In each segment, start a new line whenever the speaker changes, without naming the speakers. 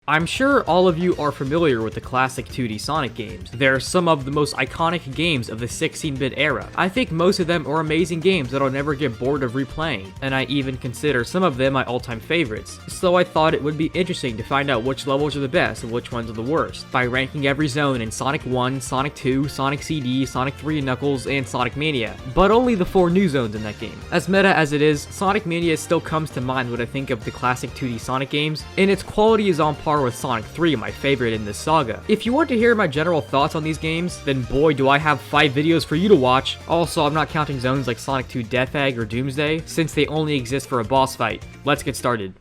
I'm sure all of you are familiar with the classic 2D Sonic games. They're some of the most iconic games of the 16-bit era. I think most of them are amazing games that I'll never get bored of replaying, and I even consider some of them my all-time favorites. So I thought it would be interesting to find out which levels are the best and which ones are the worst, by ranking every zone in Sonic 1, Sonic 2, Sonic CD, Sonic 3 and Knuckles, and Sonic Mania, but only the 4 new zones in that game. As meta as it is, Sonic Mania still comes to mind when I think of the classic 2D Sonic games, and its quality is on par with Sonic 3, my favorite in this saga. If you want to hear my general thoughts on these games, then boy do I have 5 videos for you to watch. Also, I'm not counting zones like Sonic 2 Death Egg or Doomsday, since they only exist for a boss fight. Let's get started.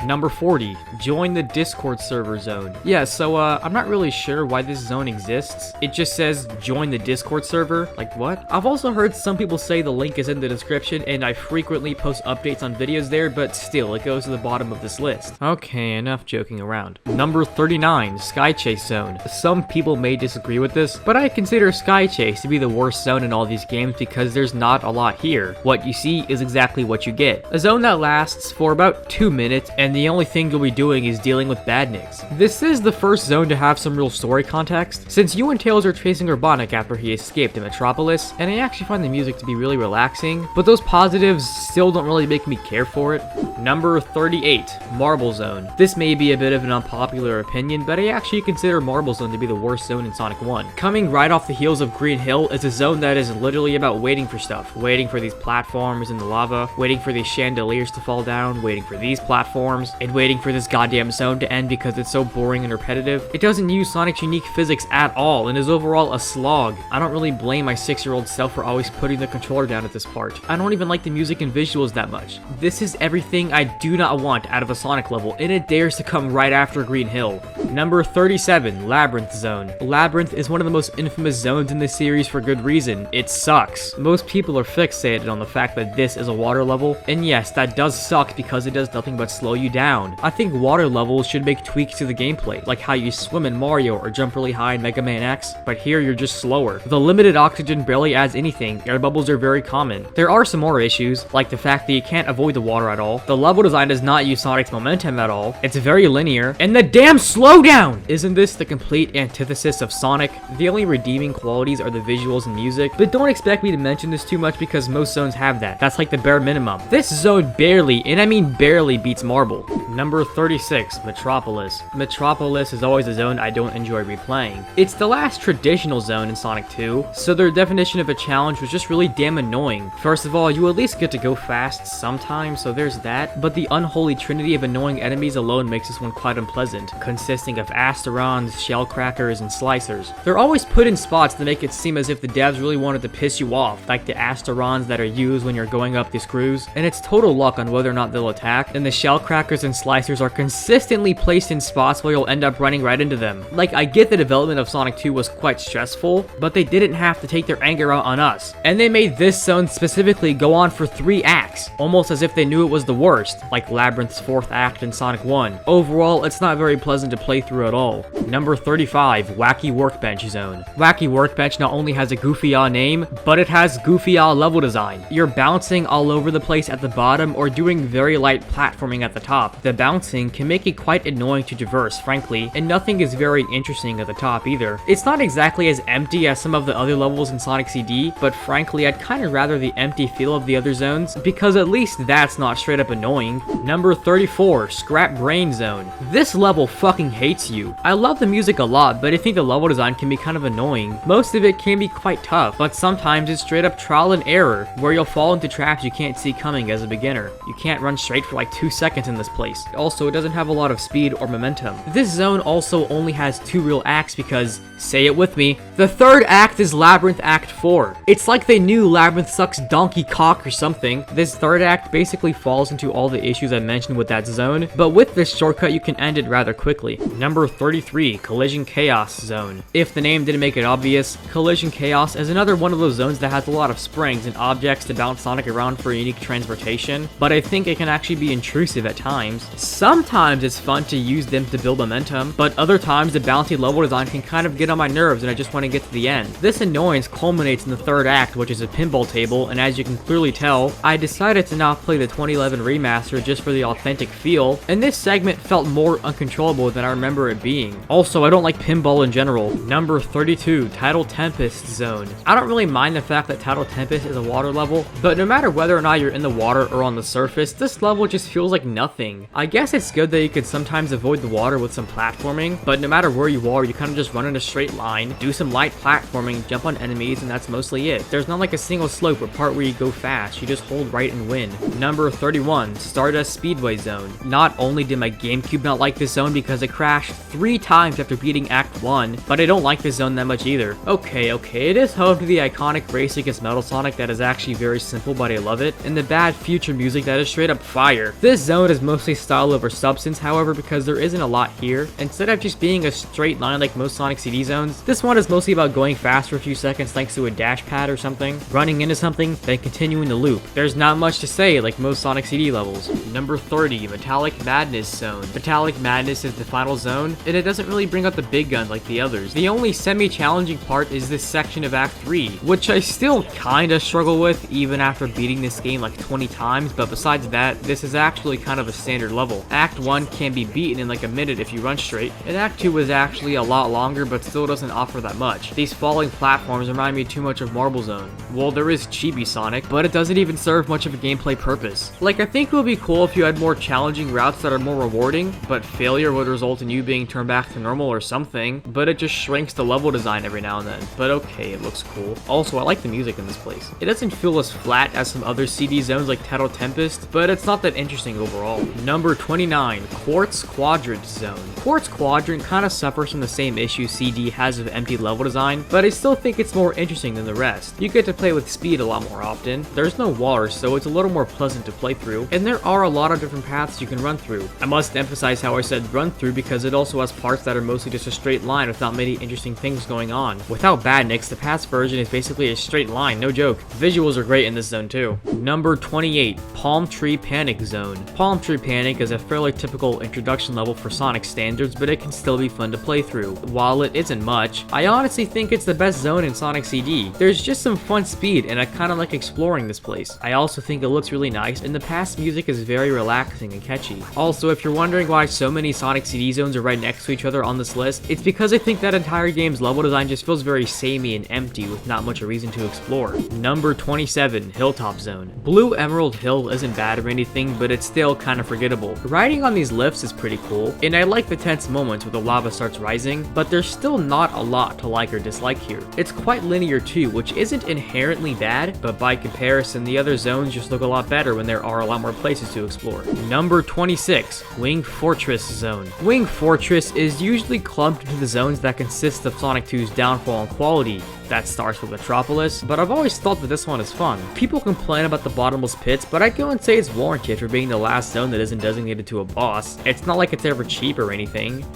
Number 40, join the Discord server zone. Yeah, so I'm not really sure why this zone exists. It just says join the Discord server. Like what? I've also heard some people say the link is in the description and I frequently post updates on videos there, but still, it goes to the bottom of this list. Okay, enough joking around. Number 39, Sky Chase zone. Some people may disagree with this, but I consider Sky Chase to be the worst zone in all these games because there's not a lot here. What you see is exactly what you get. A zone that lasts for about 2 minutes and the only thing you'll be doing is dealing with badniks. This is the first zone to have some real story context, since you and Tails are chasing Robotnik after he escaped in Metropolis, and I actually find the music to be really relaxing, but those positives still don't really make me care for it. Number 38, Marble Zone. This may be a bit of an unpopular opinion, but I actually consider Marble Zone to be the worst zone in Sonic 1. Coming right off the heels of Green Hill is a zone that is literally about waiting for stuff, waiting for these platforms in the lava, waiting for these chandeliers to fall down, waiting for these platforms, and waiting for this goddamn zone to end because it's so boring and repetitive. It doesn't use Sonic's unique physics at all and is overall a slog. I don't really blame my 6-year-old self for always putting the controller down at this part. I don't even like the music and visuals that much. This is everything I do not want out of a Sonic level, and it dares to come right after Green Hill. Number 37, Labyrinth Zone. Labyrinth is one of the most infamous zones in this series for good reason. It sucks. Most people are fixated on the fact that this is a water level, and yes, that does suck because it does nothing but slow you down. I think water levels should make tweaks to the gameplay, like how you swim in Mario or jump really high in Mega Man X, but here you're just slower. The limited oxygen barely adds anything, air bubbles are very common. There are some more issues, like the fact that you can't avoid the water at all. The level design does not use Sonic's momentum at all, it's very linear, and the damn slowdown! Isn't this the complete antithesis of Sonic? The only redeeming qualities are the visuals and music, but don't expect me to mention this too much because most zones have that. That's like the bare minimum. This zone barely, and I mean barely, beats Marble. Number 36, Metropolis. Metropolis is always a zone I don't enjoy replaying. It's the last traditional zone in Sonic 2, so their definition of a challenge was just really damn annoying. First of all, you at least get to go fast sometimes, so there's that, but the unholy trinity of annoying enemies alone makes this one quite unpleasant, consisting of Asterons, Shellcrackers, and Slicers. They're always put in spots that make it seem as if the devs really wanted to piss you off, like the Asterons that are used when you're going up these screws, and it's total luck on whether or not they'll attack, and the Shellcrackers and Slicers are consistently placed in spots where you'll end up running right into them. Like, I get the development of Sonic 2 was quite stressful, but they didn't have to take their anger out on us. And they made this zone specifically go on for 3 acts, almost as if they knew it was the worst, like Labyrinth's 4th act in Sonic 1. Overall, it's not very pleasant to play through at all. Number 35, Wacky Workbench Zone. Wacky Workbench not only has a goofy-aw name, but it has goofy-aw level design. You're bouncing all over the place at the bottom or doing very light platforming at the top. The bouncing can make it quite annoying to traverse, frankly, and nothing is very interesting at the top either. It's not exactly as empty as some of the other levels in Sonic CD, but frankly, I'd kinda rather the empty feel of the other zones, because at least that's not straight up annoying. Number 34, Scrap Brain Zone. This level fucking hates you. I love the music a lot, but I think the level design can be kind of annoying. Most of it can be quite tough, but sometimes it's straight up trial and error, where you'll fall into traps you can't see coming as a beginner. You can't run straight for like 2 seconds in this place. Also, it doesn't have a lot of speed or momentum. This zone also only has 2 real acts because, say it with me, the 3rd act is Labyrinth Act 4. It's like they knew Labyrinth sucks donkey cock or something. This 3rd act basically falls into all the issues I mentioned with that zone, but with this shortcut you can end it rather quickly. Number 33, Collision Chaos Zone. If the name didn't make it obvious, Collision Chaos is another one of those zones that has a lot of springs and objects to bounce Sonic around for unique transportation, but I think it can actually be intrusive at times. Sometimes it's fun to use them to build momentum, but other times the bouncy level design can kind of get on my nerves and I just want to get to the end. This annoyance culminates in the 3rd act, which is a pinball table, and as you can clearly tell, I decided to not play the 2011 remake remaster just for the authentic feel, and this segment felt more uncontrollable than I remember it being. Also, I don't like pinball in general. Number 32, Tidal Tempest Zone. I don't really mind the fact that Tidal Tempest is a water level, but no matter whether or not you're in the water or on the surface, this level just feels like nothing. I guess it's good that you can sometimes avoid the water with some platforming, but no matter where you are, you kind of just run in a straight line, do some light platforming, jump on enemies, and that's mostly it. There's not like a single slope or part where you go fast, you just hold right and win. Number 31, Stardust Speedway Zone. Not only did my GameCube not like this zone because it crashed 3 times after beating Act 1, but I don't like this zone that much either. Okay, it is home to the iconic race against Metal Sonic that is actually very simple, but I love it, and the bad future music that is straight up fire. This zone is mostly style over substance, however, because there isn't a lot here. Instead of just being a straight line like most Sonic CD zones, this one is mostly about going fast for a few seconds thanks to a dash pad or something, running into something, then continuing the loop. There's not much to say like most Sonic CD levels. Number 30, Metallic Madness Zone. Metallic Madness is the final zone, and it doesn't really bring out the big guns like the others. The only semi-challenging part is this section of Act 3, which I still kinda struggle with even after beating this game like 20 times, but besides that, this is actually kind of a standard level. Act 1 can be beaten in like a minute if you run straight, and Act 2 is actually a lot longer but still doesn't offer that much. These falling platforms remind me too much of Marble Zone. Well, there is Chibi Sonic, but it doesn't even serve much of a gameplay purpose. Like, I think it would be cool if you had more challenging routes that are more rewarding, but failure would result in you being turned back to normal or something, but it just shrinks the level design every now and then. But okay, it looks cool. Also, I like the music in this place. It doesn't feel as flat as some other CD zones like Tidal Tempest, but it's not that interesting overall. Number 29, Quartz Quadrant Zone. Quartz Quadrant kind of suffers from the same issue CD has of empty level design, but I still think it's more interesting than the rest. You get to play with speed a lot more often. There's no water, so it's a little more pleasant to play through, and there are a lot of different paths you can run through. I must emphasize how I said run through because it also has parts that are mostly just a straight line without many interesting things going on. Without badniks, the past version is basically a straight line, no joke. Visuals are great in this zone too. Number 28, Palm Tree Panic Zone. Palm Tree Panic is a fairly typical introduction level for Sonic standards, but it can still be fun to play through. While it isn't much, I honestly think it's the best zone in Sonic CD. There's just some fun speed, and I kinda like exploring this place. I also think it looks really nice, and the past music is very relaxing and catchy. Also, if you're wondering why so many Sonic CD zones are right next to each other on this list, it's because I think that entire game's level design just feels very samey and empty with not much a reason to explore. Number 27, Hilltop Zone. Blue Emerald Hill isn't bad or anything, but it's still kinda forgettable. Riding on these lifts is pretty cool, and I like the tense moments where the lava starts rising, but there's still not a lot to like or dislike here. It's quite linear too, which isn't inherently bad, but by comparison, the other zones just look a lot better when there are a lot more places to explore. Number 26, Wing Fortress Zone. Wing Fortress is usually clumped into the zones that consist of Sonic 2's downfall in quality. That starts with Metropolis, but I've always thought that this one is fun. People complain about the bottomless pits, but I'd go and say it's warranted for being the last zone that isn't designated to a boss. It's not like it's ever cheap or anything.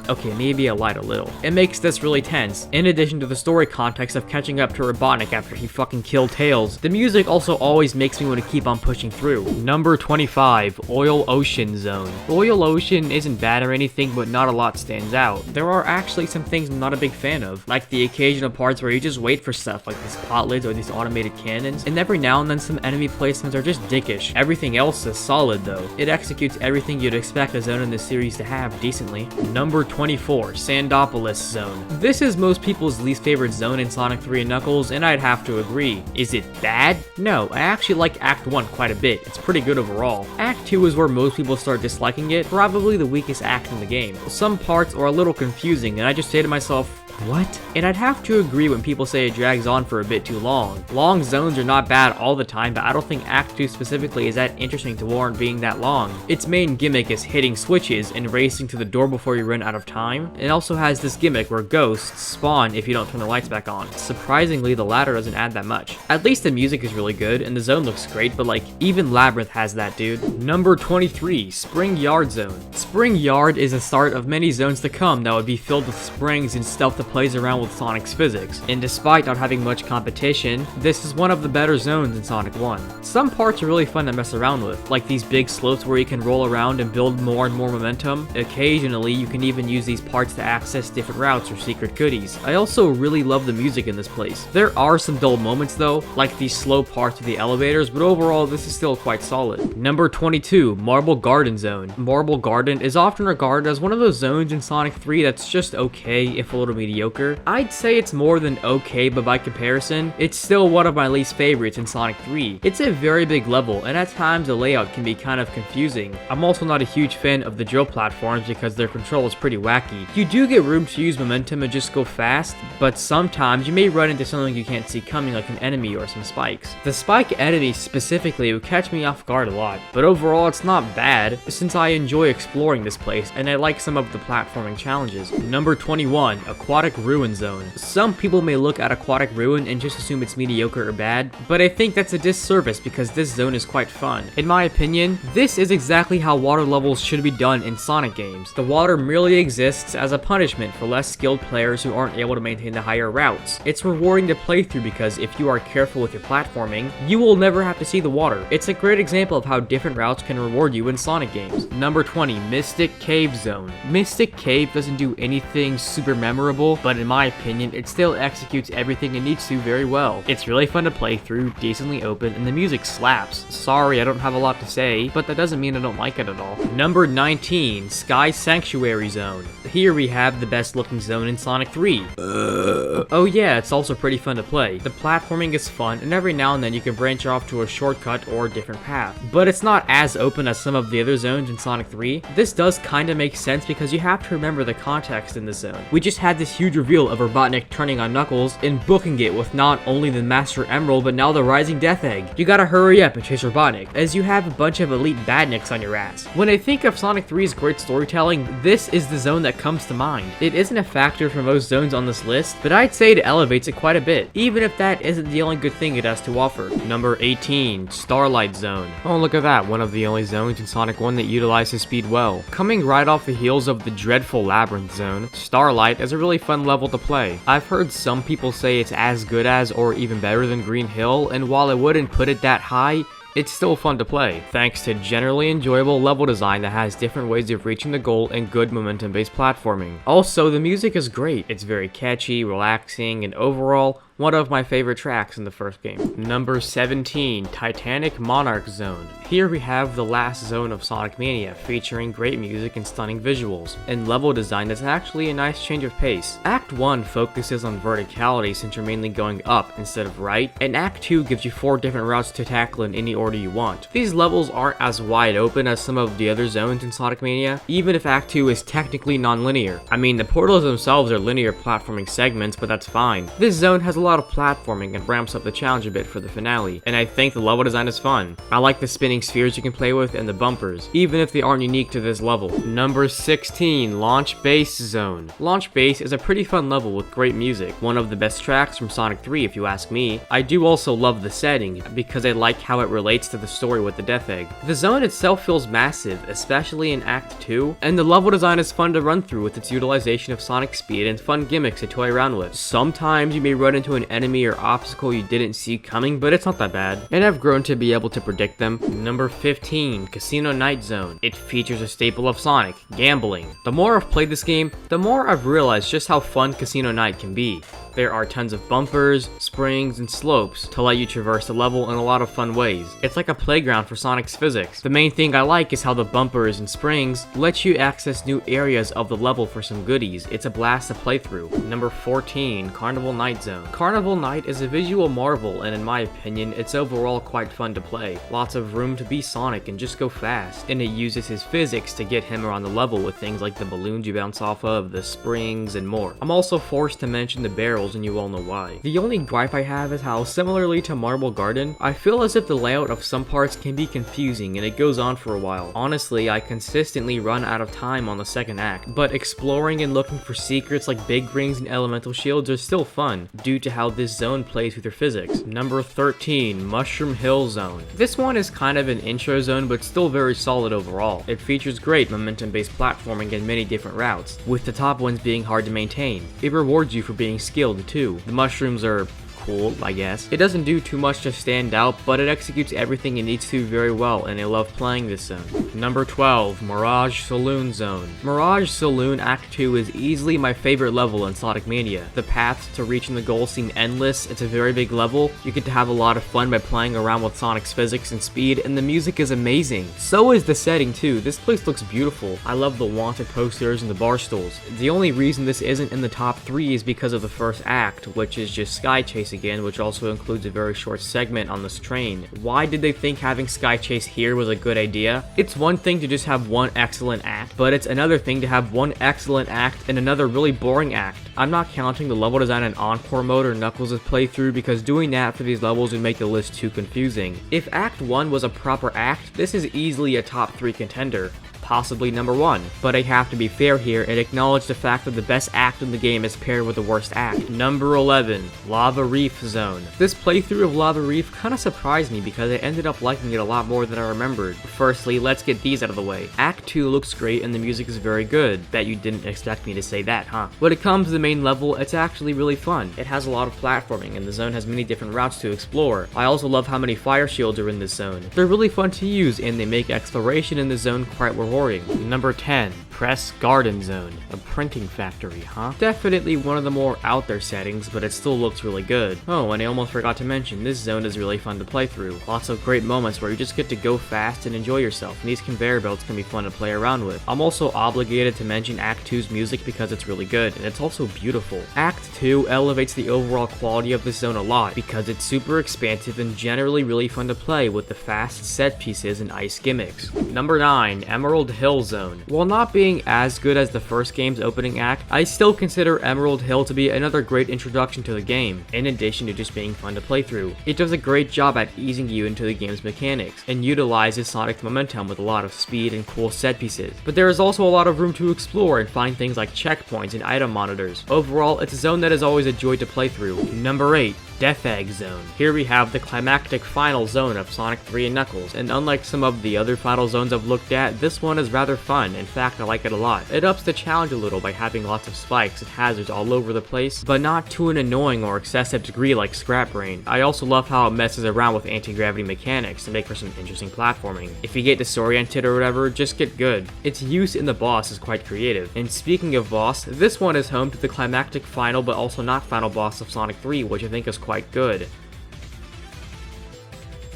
Okay, maybe I lied a little. It makes this really tense, in addition to the story context of catching up to Robotnik after he fucking killed Tails. The music also always makes me want to keep on pushing through. Number 25, Oil Ocean Zone. Oil Ocean isn't bad or anything, but not a lot stands out. There are actually some things I'm not a big fan of, like the occasional parts where you just wait for stuff like these pot lids or these automated cannons, and every now and then some enemy placements are just dickish. Everything else is solid though. It executes everything you'd expect a zone in this series to have decently. Number 24, Sandopolis Zone. This is most people's least favorite zone in Sonic 3 and Knuckles, and I'd have to agree. Is it bad? No, I actually like Act 1 quite a bit. It's pretty good overall. Act 2 is where most people start disliking it, probably the weakest act in the game. Some parts are a little confusing, and I just say to myself, what? And I'd have to agree when people say it drags on for a bit too long. Long zones are not bad all the time, but I don't think Act 2 specifically is that interesting to warrant being that long. Its main gimmick is hitting switches and racing to the door before you run out of time. It also has this gimmick where ghosts spawn if you don't turn the lights back on. Surprisingly, the latter doesn't add that much. At least the music is really good, and the zone looks great, but like, even Labyrinth has that, dude. Number 23, Spring Yard Zone. Spring Yard is the start of many zones to come that would be filled with springs and stealth that plays around with Sonic's physics, and despite not having much competition, this is one of the better zones in Sonic 1. Some parts are really fun to mess around with, like these big slopes where you can roll around and build more and more momentum. Occasionally, you can even use these parts to access different routes or secret goodies. I also really love the music in this place. There are some dull moments though, like these slow parts with the elevators, but overall this is still quite solid. Number 22, Marble Garden Zone. Marble Garden is often regarded as one of those zones in Sonic 3 that's just okay, if a little mediocre. I'd say it's more than okay, but by comparison, it's still one of my least favorites in Sonic 3. It's a very big level, and at times the layout can be kind of confusing. I'm also not a huge fan of the drill platforms because their control is pretty wacky. You do get room to use momentum and just go fast, but sometimes you may run into something you can't see coming, like an enemy or some spikes. The spike enemies specifically would catch me off guard a lot, but overall it's not bad since I enjoy exploring this place and I like some of the platforming challenges. Number 21, Aquatic Ruin Zone. Some people may look at Aquatic Ruin and just assume it's mediocre or bad, but I think that's a disservice because this zone is quite fun. In my opinion, this is exactly how water levels should be done in Sonic games. The water merely exists as a punishment for less skilled players who aren't able to maintain the higher routes. It's rewarding to play through because if you are careful with your platforming, you will never have to see the water. It's a great example of how different routes can reward you in Sonic games. Number 20, Mystic Cave Zone. Mystic Cave doesn't do anything super memorable, but in my opinion, it still executes everything it needs to very well. It's really fun to play through, decently open, and the music slaps. Sorry, I don't have a lot to say, but that doesn't mean I don't like it at all. Number 19, Sky Sanctuary Zone. Here we have the best looking zone in Sonic 3. Oh yeah, it's also pretty fun to play. The platforming is fun, and every now and then you can branch off to a shortcut or a different path. But it's not as open as some of the other zones in Sonic 3. This does kinda make sense because you have to remember the context in this zone. We just had this huge reveal of Robotnik turning on Knuckles and booking it with not only the Master Emerald, but now the Rising Death Egg. You gotta hurry up and chase Robotnik, as you have a bunch of elite badniks on your ass. When I think of Sonic 3's great storytelling, this is the zone that comes to mind. It isn't a factor for most zones on this list, but I'd say it elevates it quite a bit, even if that isn't the only good thing it has to offer. Number 18, Starlight Zone. Oh, look at that, one of the only zones in Sonic 1 that utilizes speed well. Coming right off the heels of the dreadful Labyrinth Zone, Starlight is a really fun level to play. I've heard some people say it's as good as or even better than Green Hill, and while I wouldn't put it that high, it's still fun to play, thanks to generally enjoyable level design that has different ways of reaching the goal and good momentum-based platforming. Also, the music is great. It's very catchy, relaxing, and overall, one of my favorite tracks in the first game. Number 17, Titanic Monarch Zone. Here we have the last zone of Sonic Mania, featuring great music and stunning visuals, and level design that's actually a nice change of pace. Act 1 focuses on verticality since you're mainly going up instead of right, and Act 2 gives you 4 different routes to tackle in any order you want. These levels aren't as wide open as some of the other zones in Sonic Mania, even if Act 2 is technically non-linear. I mean, the portals themselves are linear platforming segments, but that's fine. This zone has a lot of platforming and ramps up the challenge a bit for the finale, and I think the level design is fun. I like the spinning spheres you can play with and the bumpers, even if they aren't unique to this level. Number 16, Launch Base Zone. Launch Base is a pretty fun level with great music, one of the best tracks from Sonic 3 if you ask me. I do also love the setting, because I like how it relates to the story with the Death Egg. The zone itself feels massive, especially in Act 2, and the level design is fun to run through with its utilization of Sonic speed and fun gimmicks to toy around with. Sometimes you may run into an enemy or obstacle you didn't see coming, but it's not that bad, and I've grown to be able to predict them. Number 15, Casino Night Zone. It features a staple of Sonic, gambling. The more I've played this game, the more I've realized just how fun Casino Night can be. There are tons of bumpers, springs, and slopes to let you traverse the level in a lot of fun ways. It's like a playground for Sonic's physics. The main thing I like is how the bumpers and springs let you access new areas of the level for some goodies. It's a blast to play through. Number 14, Carnival Night Zone. Carnival Night is a visual marvel, and in my opinion, it's overall quite fun to play. Lots of room to be Sonic and just go fast, and it uses his physics to get him around the level with things like the balloons you bounce off of, the springs, and more. I'm also forced to mention the barrel girls, and you all know why. The only gripe I have is how, similarly to Marble Garden, I feel as if the layout of some parts can be confusing and it goes on for a while. Honestly, I consistently run out of time on the second act, but exploring and looking for secrets like big rings and elemental shields are still fun, due to how this zone plays with your physics. Number 13, Mushroom Hill Zone. This one is kind of an intro zone, but still very solid overall. It features great momentum-based platforming and many different routes, with the top ones being hard to maintain. It rewards you for being skilled too. The mushrooms are cool, I guess. It doesn't do too much to stand out, but it executes everything it needs to very well, and I love playing this zone. Number 12, Mirage Saloon Zone. Mirage Saloon Act 2 is easily my favorite level in Sonic Mania. The paths to reaching the goal seem endless, it's a very big level, you get to have a lot of fun by playing around with Sonic's physics and speed, and the music is amazing. So is the setting too, this place looks beautiful. I love the wanted posters and the bar stools. The only reason this isn't in the top 3 is because of the first act, which is just Sky Chase again, which also includes a very short segment on this train. Why did they think having Sky Chase here was a good idea? It's one thing to just have one excellent act, but it's another thing to have one excellent act and another really boring act. I'm not counting the level design and Encore mode or Knuckles' playthrough, because doing that for these levels would make the list too confusing. If Act 1 was a proper act, this is easily a top 3 contender. Possibly number 1, but I have to be fair here and acknowledge the fact that the best act in the game is paired with the worst act. Number 11, Lava Reef Zone. This playthrough of Lava Reef kinda surprised me because I ended up liking it a lot more than I remembered. Firstly, let's get these out of the way. Act 2 looks great and the music is very good. Bet you didn't expect me to say that, huh? When it comes to the main level, it's actually really fun. It has a lot of platforming and the zone has many different routes to explore. I also love how many fire shields are in this zone. They're really fun to use and they make exploration in the zone quite rewarding. Number 10, Press Garden Zone. A printing factory, huh? Definitely one of the more out there settings, but it still looks really good. Oh, and I almost forgot to mention, this zone is really fun to play through. Lots of great moments where you just get to go fast and enjoy yourself, and these conveyor belts can be fun to play around with. I'm also obligated to mention Act 2's music because it's really good, and it's also beautiful. Act 2 elevates the overall quality of this zone a lot, because it's super expansive and generally really fun to play with the fast set pieces and ice gimmicks. Number 9, Emerald Hill Zone. While not being as good as the first game's opening act, I still consider Emerald Hill to be another great introduction to the game, in addition to just being fun to play through. It does a great job at easing you into the game's mechanics, and utilizes Sonic's momentum with a lot of speed and cool set pieces. But there is also a lot of room to explore and find things like checkpoints and item monitors. Overall, it's a zone that is always a joy to play through. Number 8, Death Egg Zone. Here we have the climactic final zone of Sonic 3 and Knuckles, and unlike some of the other final zones I've looked at, this one is rather fun. In fact, I like it a lot. It ups the challenge a little by having lots of spikes and hazards all over the place, but not to an annoying or excessive degree like Scrap Brain. I also love how it messes around with anti-gravity mechanics to make for some interesting platforming. If you get disoriented or whatever, just get good. Its use in the boss is quite creative. And speaking of boss, this one is home to the climactic final but also not final boss of Sonic 3, which I think is quite good.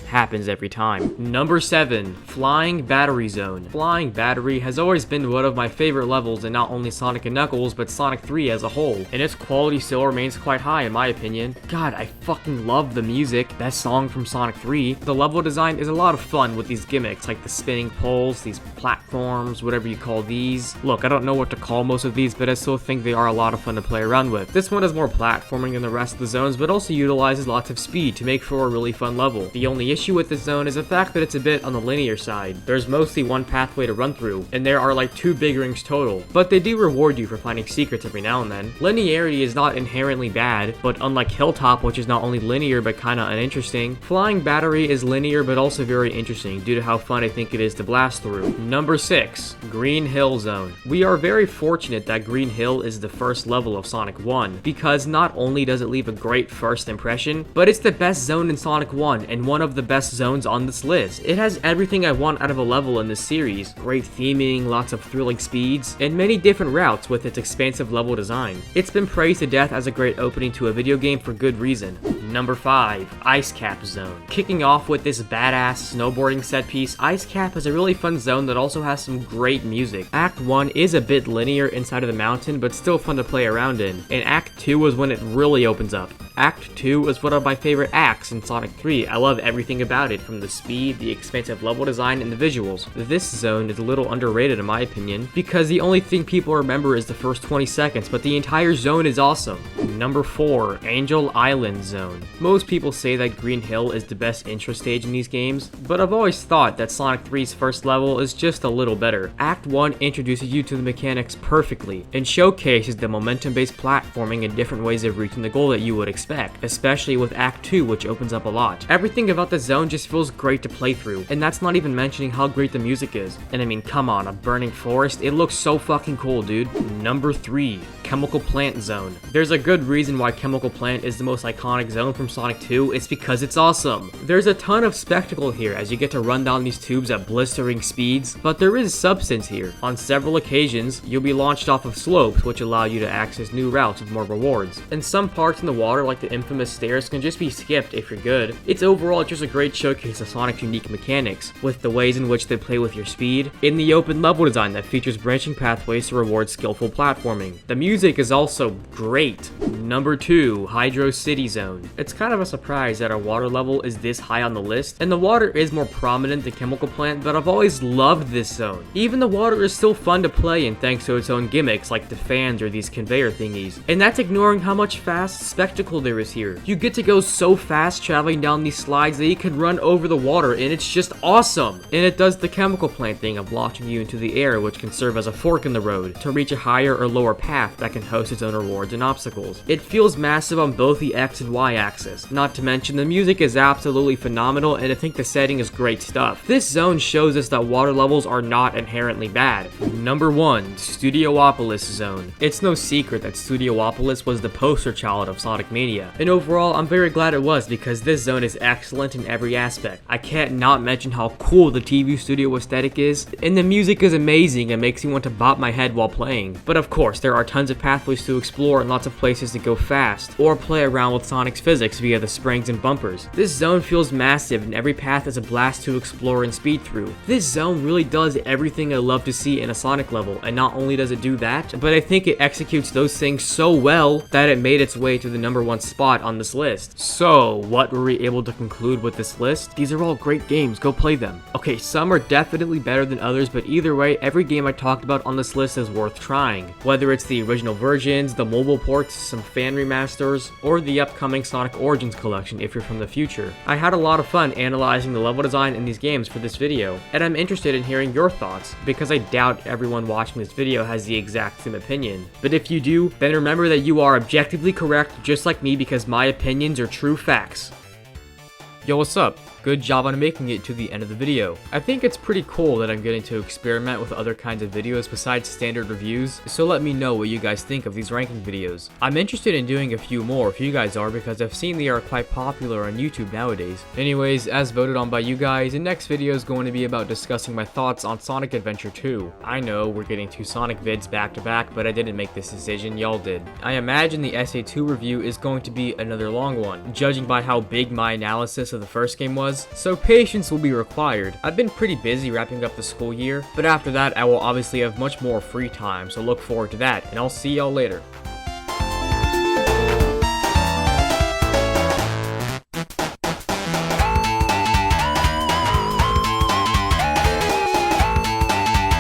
Happens every time. Number 7, Flying Battery Zone. Flying Battery has always been one of my favorite levels in not only Sonic and Knuckles, but Sonic 3 as a whole, and its quality still remains quite high in my opinion. God, I fucking love the music. Best song from Sonic 3. The level design is a lot of fun with these gimmicks, like the spinning poles, these platforms, whatever you call these. Look, I don't know what to call most of these, but I still think they are a lot of fun to play around with. This one is more platforming than the rest of the zones, but also utilizes lots of speed to make for a really fun level. The only issue with this zone is the fact that it's a bit on the linear side. There's mostly one pathway to run through, and there are like 2 big rings total, but they do reward you for finding secrets every now and then. Linearity is not inherently bad, but unlike Hilltop, which is not only linear but kinda uninteresting, Flying Battery is linear but also very interesting due to how fun I think it is to blast through. Number 6, Green Hill Zone. We are very fortunate that Green Hill is the first level of Sonic 1, because not only does it leave a great first impression, but it's the best zone in Sonic 1 and one of the best zones on this list. It has everything I want out of a level in this series. Great theming, lots of thrilling speeds, and many different routes with its expansive level design. It's been praised to death as a great opening to a video game for good reason. Number 5, Ice Cap Zone. Kicking off with this badass snowboarding set piece, Ice Cap is a really fun zone that also has some great music. Act 1 is a bit linear inside of the mountain, but still fun to play around in, and Act 2 is when it really opens up. Act 2 is one of my favorite acts in Sonic 3. I love everything about it, from the speed, the expansive level design, and the visuals. This zone is a little underrated in my opinion, because the only thing people remember is the first 20 seconds, but the entire zone is awesome. Number 4, Angel Island Zone. Most people say that Green Hill is the best intro stage in these games, but I've always thought that Sonic 3's first level is just a little better. Act 1 introduces you to the mechanics perfectly, and showcases the momentum-based platforming and different ways of reaching the goal that you would expect, especially with Act 2, which opens up a lot. Everything about the zone just feels great to play through, and that's not even mentioning how great the music is. And I mean, come on, a burning forest, it looks so fucking cool, dude. Number 3, Chemical Plant Zone. There's a good reason why Chemical Plant is the most iconic zone from Sonic 2, it's because it's awesome. There's a ton of spectacle here as you get to run down these tubes at blistering speeds, but there is substance here. On several occasions, you'll be launched off of slopes, which allow you to access new routes with more rewards. And some parts in the water, like the infamous stairs, can just be skipped if you're good. It's overall just a great showcase of Sonic's unique mechanics, with the ways in which they play with your speed, in the open level design that features branching pathways to reward skillful platforming. The music is also great. Number 2, Hydrocity Zone. It's kind of a surprise that our water level is this high on the list, and the water is more prominent than Chemical Plant, but I've always loved this zone. Even the water is still fun to play in thanks to its own gimmicks like the fans or these conveyor thingies. And that's ignoring how much fast spectacle there is here. You get to go so fast traveling down these slides that you can run over the water, and it's just awesome. And it does the Chemical Plant thing of launching you into the air, which can serve as a fork in the road to reach a higher or lower path that can host its own rewards and obstacles. It feels massive on both the X and Y axis. Not to mention the music is absolutely phenomenal, and I think the setting is great stuff. This zone shows us that water levels are not inherently bad. Number 1, Studiopolis Zone. It's no secret that Studiopolis was the poster child of Sonic Mania, and overall I'm very glad it was because this zone is excellent in every aspect. I can't not mention how cool the TV studio aesthetic is, and the music is amazing and makes me want to bop my head while playing. But of course, there are tons of pathways to explore and lots of places to go fast, or play around with Sonic's physics via the springs and bumpers. This zone feels massive and every path is a blast to explore and speed through. This zone really does everything I love to see in a Sonic level, and not only does it do that, but I think it executes those things so well that it made its way to the number 1 spot on this list. So, what were we able to conclude with this list? These are all great games, go play them. Okay, some are definitely better than others, but either way, every game I talked about on this list is worth trying. Whether it's the original versions, the mobile ports, some fan remasters, or the upcoming Sonic Origins collection if you're from the future. I had a lot of fun analyzing the level design in these games for this video, and I'm interested in hearing your thoughts, because I doubt everyone watching this video has the exact same opinion. But if you do, then remember that you are objectively correct just like me because my opinions are true facts. Yo, what's up? Good job on making it to the end of the video. I think it's pretty cool that I'm getting to experiment with other kinds of videos besides standard reviews, so let me know what you guys think of these ranking videos. I'm interested in doing a few more if you guys are, because I've seen they are quite popular on YouTube nowadays. Anyways, as voted on by you guys, the next video is going to be about discussing my thoughts on Sonic Adventure 2. I know we're getting 2 Sonic vids back to back, but I didn't make this decision, y'all did. I imagine the SA2 review is going to be another long one, judging by how big my analysis of the first game was, so patience will be required. I've been pretty busy wrapping up the school year, but after that I will obviously have much more free time, so look forward to that, and I'll see y'all later.